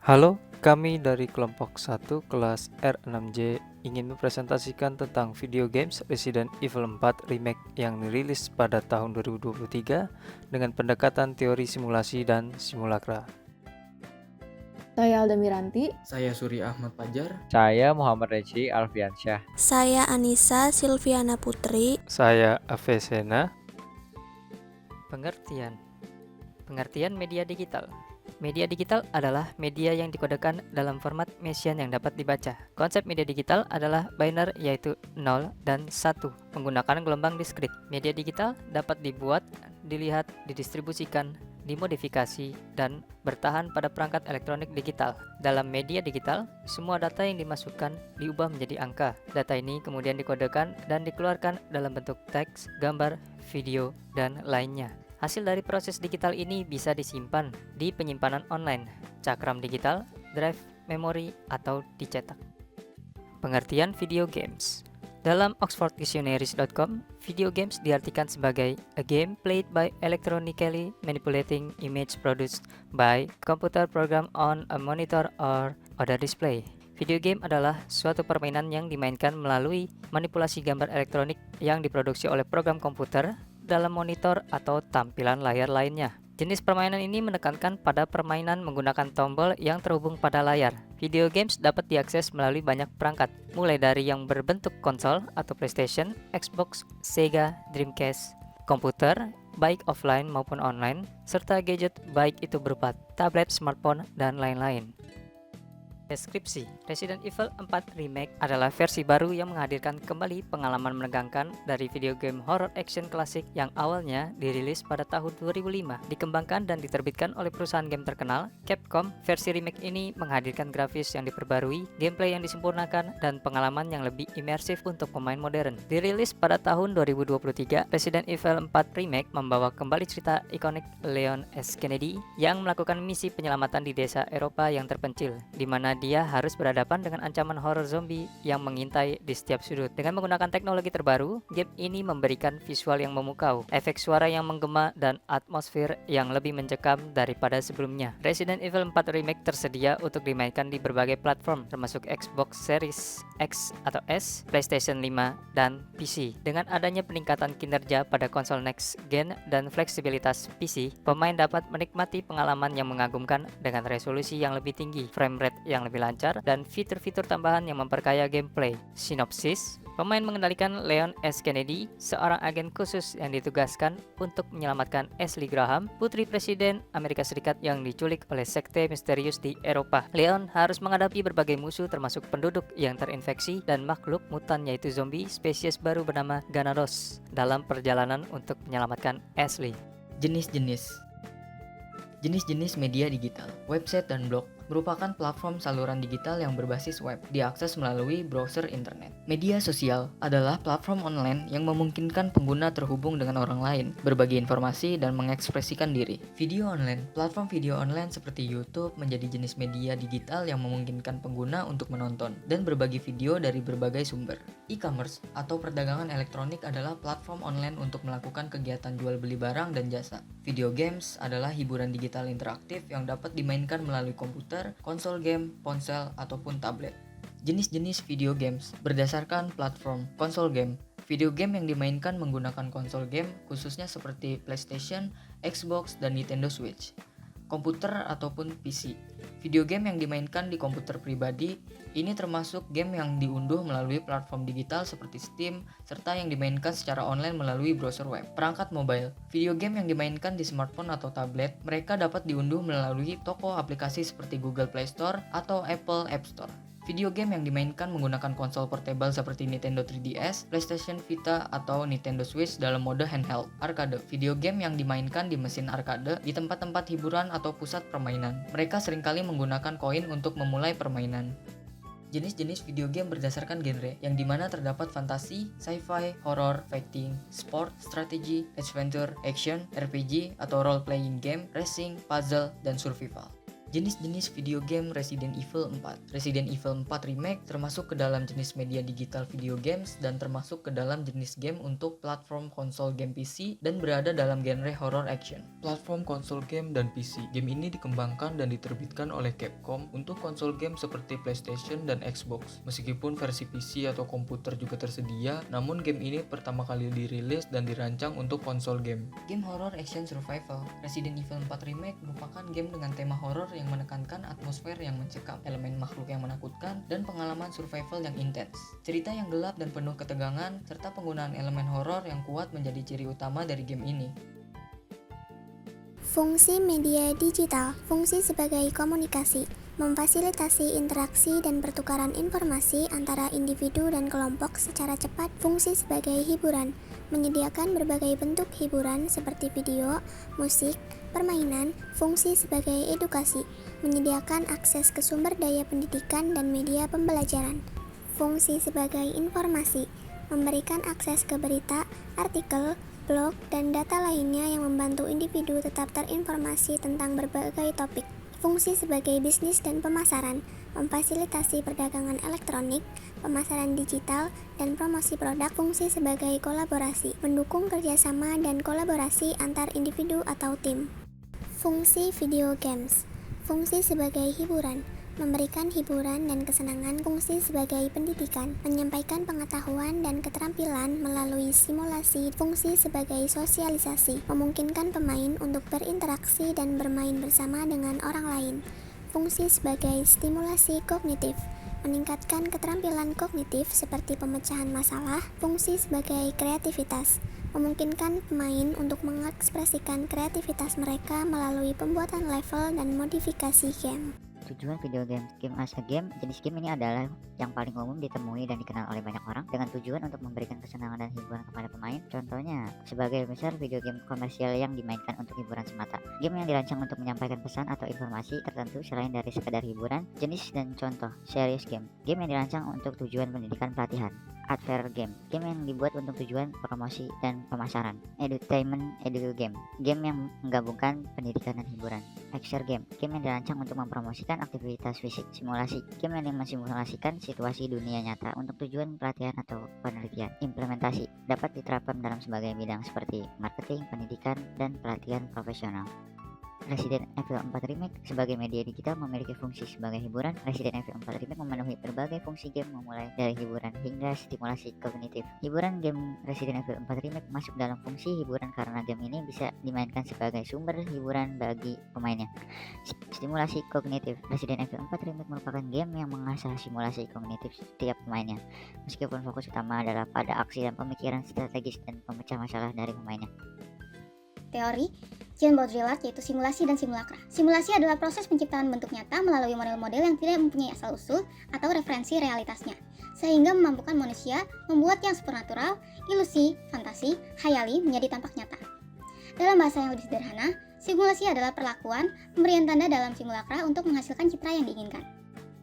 Halo, kami dari kelompok 1 kelas R6J ingin mempresentasikan tentang video games Resident Evil 4 Remake yang dirilis pada tahun 2023 dengan pendekatan teori simulasi dan simulakra. Saya Alda Miranti. Saya Suri Ahmad Fajar. Saya Muhammad Reci Alfiansyah. Saya Anissa Silviana Putri. Saya Avesena. Pengertian media digital. Media digital adalah media yang dikodekan dalam format Messian yang dapat dibaca. Konsep media digital adalah biner, yaitu 0 dan 1, menggunakan gelombang diskrit. Media digital dapat dibuat, dilihat, didistribusikan, dimodifikasi, dan bertahan pada perangkat elektronik digital. Dalam media digital, semua data yang dimasukkan diubah menjadi angka. Data ini kemudian dikodekan dan dikeluarkan dalam bentuk teks, gambar, video, dan lainnya. Hasil dari proses digital ini bisa disimpan di penyimpanan online, cakram digital, drive, memori, atau dicetak. Pengertian video games. Dalam oxforddictionaries.com, video games diartikan sebagai a game played by electronically manipulating image produced by computer program on a monitor or other display. Video game adalah suatu permainan yang dimainkan melalui manipulasi gambar elektronik yang diproduksi oleh program komputer dalam monitor atau tampilan layar lainnya. Jenis permainan ini menekankan pada permainan menggunakan tombol yang terhubung pada layar. Video games dapat diakses melalui banyak perangkat, mulai dari yang berbentuk konsol atau PlayStation, Xbox, Sega, Dreamcast, komputer, baik offline maupun online, serta gadget baik itu berupa tablet, smartphone, dan lain-lain. Deskripsi. Resident Evil 4 Remake adalah versi baru yang menghadirkan kembali pengalaman menegangkan dari video game horror action klasik yang awalnya dirilis pada tahun 2005. Dikembangkan dan diterbitkan oleh perusahaan game terkenal, Capcom. Versi remake ini menghadirkan grafis yang diperbarui, gameplay yang disempurnakan, dan pengalaman yang lebih imersif untuk pemain modern. Dirilis pada tahun 2023, Resident Evil 4 Remake membawa kembali cerita ikonik Leon S. Kennedy yang melakukan misi penyelamatan di desa Eropa yang terpencil, di mana dia harus berhadapan dengan ancaman horor zombie yang mengintai di setiap sudut. Dengan menggunakan teknologi terbaru, game ini memberikan visual yang memukau, efek suara yang menggema, dan atmosfer yang lebih mencekam daripada sebelumnya. Resident Evil 4 Remake tersedia untuk dimainkan di berbagai platform, termasuk Xbox Series X atau S, PlayStation 5, dan PC. Dengan adanya peningkatan kinerja pada konsol next gen dan fleksibilitas PC, pemain dapat menikmati pengalaman yang mengagumkan dengan resolusi yang lebih tinggi, frame rate yang lebih lancar, dan fitur-fitur tambahan yang memperkaya gameplay. Sinopsis: pemain mengendalikan Leon S. Kennedy, seorang agen khusus yang ditugaskan untuk menyelamatkan Ashley Graham, putri Presiden Amerika Serikat yang diculik oleh sekte misterius di Eropa. Leon harus menghadapi berbagai musuh termasuk penduduk yang terinfeksi dan makhluk mutan yaitu zombie spesies baru bernama Ganados dalam perjalanan untuk menyelamatkan Ashley. Jenis-jenis media digital, website dan blog merupakan platform saluran digital yang berbasis web, diakses melalui browser internet. Media sosial adalah platform online yang memungkinkan pengguna terhubung dengan orang lain, berbagi informasi, dan mengekspresikan diri. Video online, platform video online seperti YouTube menjadi jenis media digital yang memungkinkan pengguna untuk menonton dan berbagi video dari berbagai sumber. E-commerce atau perdagangan elektronik adalah platform online untuk melakukan kegiatan jual beli barang dan jasa. Video games adalah hiburan digital interaktif yang dapat dimainkan melalui komputer, konsol game, ponsel, ataupun tablet. Jenis-jenis video games berdasarkan platform. Konsol game, video game yang dimainkan menggunakan konsol game khususnya seperti PlayStation, Xbox, dan Nintendo Switch. Komputer ataupun PC, video game yang dimainkan di komputer pribadi. Ini termasuk game yang diunduh melalui platform digital seperti Steam, serta yang dimainkan secara online melalui browser web. Perangkat mobile, video game yang dimainkan di smartphone atau tablet, mereka dapat diunduh melalui toko aplikasi seperti Google Play Store atau Apple App Store. Video game yang dimainkan menggunakan konsol portable seperti Nintendo 3DS, PlayStation Vita, atau Nintendo Switch dalam mode handheld. Arcade, video game yang dimainkan di mesin arcade, di tempat-tempat hiburan atau pusat permainan. Mereka seringkali menggunakan koin untuk memulai permainan. Jenis-jenis video game berdasarkan genre, yang dimana terdapat fantasi, sci-fi, horror, fighting, sport, strategi, adventure, action, RPG, atau role-playing game, racing, puzzle, dan survival. Jenis-jenis video game Resident Evil 4. Resident Evil 4 Remake termasuk ke dalam jenis media digital video games dan termasuk ke dalam jenis game untuk platform konsol game PC dan berada dalam genre horror action. Platform konsol game dan PC. Game ini dikembangkan dan diterbitkan oleh Capcom untuk konsol game seperti PlayStation dan Xbox. Meskipun versi PC atau komputer juga tersedia, namun game ini pertama kali dirilis dan dirancang untuk konsol game. Game horror action survival. Resident Evil 4 Remake merupakan game dengan tema horror yang menekankan atmosfer yang mencekam, elemen makhluk yang menakutkan, dan pengalaman survival yang intens. Cerita yang gelap dan penuh ketegangan, serta penggunaan elemen horor yang kuat menjadi ciri utama dari game ini. Fungsi media digital, fungsi sebagai komunikasi, memfasilitasi interaksi dan pertukaran informasi antara individu dan kelompok secara cepat. Fungsi sebagai hiburan, menyediakan berbagai bentuk hiburan seperti video, musik, permainan. Fungsi sebagai edukasi, menyediakan akses ke sumber daya pendidikan dan media pembelajaran. Fungsi sebagai informasi, memberikan akses ke berita, artikel, blog, dan data lainnya yang membantu individu tetap terinformasi tentang berbagai topik. Fungsi sebagai bisnis dan pemasaran, memfasilitasi perdagangan elektronik, pemasaran digital, dan promosi produk. Fungsi sebagai kolaborasi, mendukung kerjasama dan kolaborasi antar individu atau tim. Fungsi video games, fungsi sebagai hiburan, memberikan hiburan dan kesenangan. Fungsi sebagai pendidikan, menyampaikan pengetahuan dan keterampilan melalui simulasi. Fungsi sebagai sosialisasi, memungkinkan pemain untuk berinteraksi dan bermain bersama dengan orang lain. Fungsi sebagai stimulasi kognitif, meningkatkan keterampilan kognitif seperti pemecahan masalah. Fungsi sebagai kreativitas, memungkinkan pemain untuk mengekspresikan kreativitas mereka melalui pembuatan level dan modifikasi game. Tujuan video game. Game as a game, jenis game ini adalah yang paling umum ditemui dan dikenal oleh banyak orang dengan tujuan untuk memberikan kesenangan dan hiburan kepada pemain. Contohnya, sebagai besar video game komersial yang dimainkan untuk hiburan semata. Game yang dirancang untuk menyampaikan pesan atau informasi tertentu selain dari sekedar hiburan. Jenis dan contoh, serious game. Game yang dirancang untuk tujuan pendidikan pelatihan. Adventure game, game yang dibuat untuk tujuan promosi dan pemasaran. Edutainment edu game, game yang menggabungkan pendidikan dan hiburan. Action game, game yang dirancang untuk mempromosikan aktivitas fisik. Simulasi, game yang mensimulasikan situasi dunia nyata untuk tujuan pelatihan atau penelitian. Implementasi, dapat diterapkan dalam sebagai bidang seperti marketing, pendidikan, dan pelatihan profesional. Resident Evil 4 Remake sebagai media digital memiliki fungsi sebagai hiburan. Resident Evil 4 Remake memenuhi berbagai fungsi game memulai dari hiburan hingga stimulasi kognitif. Hiburan game Resident Evil 4 Remake masuk dalam fungsi hiburan karena game ini bisa dimainkan sebagai sumber hiburan bagi pemainnya. Stimulasi kognitif. Resident Evil 4 Remake merupakan game yang mengasah simulasi kognitif setiap pemainnya, meskipun fokus utama adalah pada aksi dan pemikiran strategis dan pemecah masalah dari pemainnya. Teori Jean Baudrillard yaitu simulasi dan simulakra. Simulasi adalah proses penciptaan bentuk nyata melalui model-model yang tidak mempunyai asal-usul atau referensi realitasnya, sehingga memampukan manusia membuat yang supernatural, ilusi, fantasi, khayali menjadi tampak nyata. Dalam bahasa yang lebih sederhana, simulasi adalah perlakuan pemberian tanda dalam simulakra untuk menghasilkan citra yang diinginkan.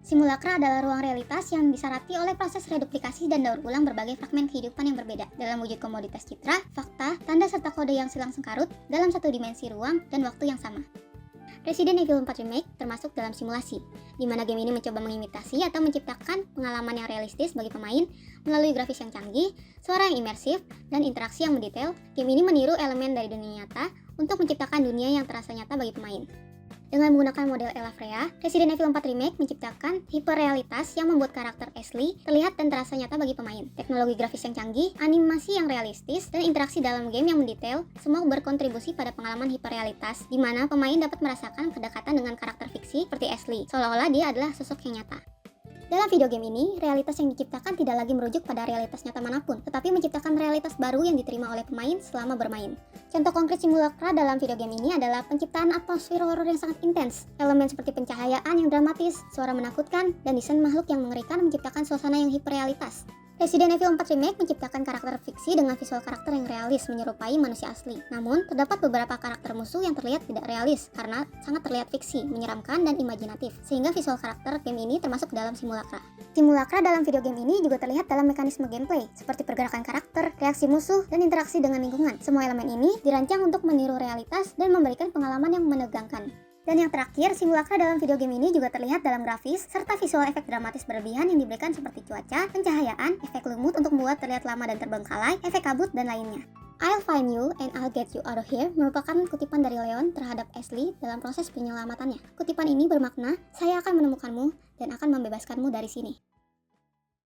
Simulakra adalah ruang realitas yang disarati oleh proses reduplikasi dan daur ulang berbagai fragmen kehidupan yang berbeda dalam wujud komoditas citra, fakta, tanda serta kode yang silang sengkarut dalam satu dimensi ruang dan waktu yang sama. Resident Evil 4 Remake termasuk dalam simulasi, di mana game ini mencoba mengimitasi atau menciptakan pengalaman yang realistis bagi pemain melalui grafis yang canggih, suara yang imersif, dan interaksi yang mendetail. Game ini meniru elemen dari dunia nyata untuk menciptakan dunia yang terasa nyata bagi pemain. Dengan menggunakan model Ella Freya, Resident Evil 4 Remake menciptakan hiperrealitas yang membuat karakter Ashley terlihat dan terasa nyata bagi pemain. Teknologi grafis yang canggih, animasi yang realistis, dan interaksi dalam game yang mendetail semua berkontribusi pada pengalaman hiperrealitas, di mana pemain dapat merasakan kedekatan dengan karakter fiksi seperti Ashley, seolah-olah dia adalah sosok yang nyata. Dalam video game ini, realitas yang diciptakan tidak lagi merujuk pada realitas nyata manapun, tetapi menciptakan realitas baru yang diterima oleh pemain selama bermain. Contoh konkret simulakra dalam video game ini adalah penciptaan atmosfer horor yang sangat intens. Elemen seperti pencahayaan yang dramatis, suara menakutkan, dan desain makhluk yang mengerikan menciptakan suasana yang hiperrealitas. Resident Evil 4 Remake menciptakan karakter fiksi dengan visual karakter yang realis menyerupai manusia asli. Namun, terdapat beberapa karakter musuh yang terlihat tidak realis karena sangat terlihat fiksi, menyeramkan, dan imajinatif, sehingga visual karakter game ini termasuk dalam simulakra. Simulakra dalam video game ini juga terlihat dalam mekanisme gameplay, seperti pergerakan karakter, reaksi musuh, dan interaksi dengan lingkungan. Semua elemen ini dirancang untuk meniru realitas dan memberikan pengalaman yang menegangkan. Dan yang terakhir, simulacra dalam video game ini juga terlihat dalam grafis, serta visual efek dramatis berlebihan yang diberikan seperti cuaca, pencahayaan, efek lumut untuk membuat terlihat lama dan terbengkalai, efek kabut, dan lainnya. I'll find you and I'll get you out of here merupakan kutipan dari Leon terhadap Ashley dalam proses penyelamatannya. Kutipan ini bermakna, saya akan menemukanmu dan akan membebaskanmu dari sini.